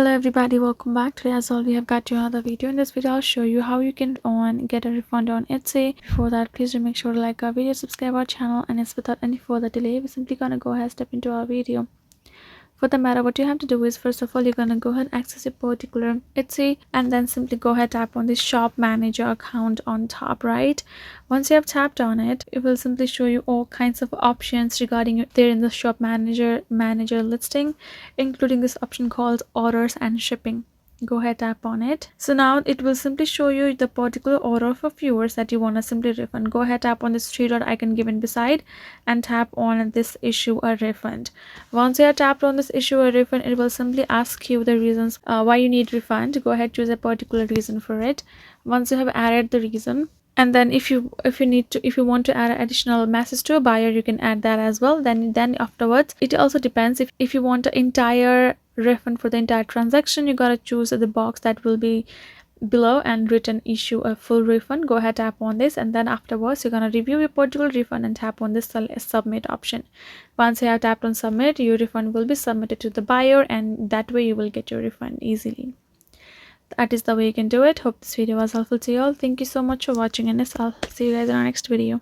Hello everybody, welcome back. Today as all we have got you another video. In this video I'll show you how you can get a refund on Etsy. Before that, please do make sure to like our video, subscribe our channel, and it's without any further delay we're simply gonna go ahead step into our video. For the matter, what you have to do is, first of all, you're gonna go ahead and access your particular Etsy, and then simply go ahead tap on this shop manager account on top right. Once you have tapped on it, it will simply show you all kinds of options regarding there in the shop manager listing, including this option called orders and shipping. Go ahead, tap on it. So now it will simply show you the particular order of viewers that you want to simply refund. Go ahead, tap on this three dot icon given beside and tap on this issue a refund. Once you have tapped on this issue a refund, it will simply ask you the reasons why you need refund. Go ahead, choose a particular reason for it. Once you have added the reason, and then if you want to add an additional message to a buyer, you can add that as well. Then afterwards, it also depends if you want the entire refund for the entire transaction, you gotta choose the box that will be below and written issue a full refund. Go ahead, tap on this, and then afterwards you're gonna review your particular refund and tap on this submit option. Once you have tapped on submit, your refund will be submitted to the buyer, and that way you will get your refund easily. That is the way you can do it. Hope this video was helpful to you all. Thank you so much for watching, and I'll see you guys in our next video.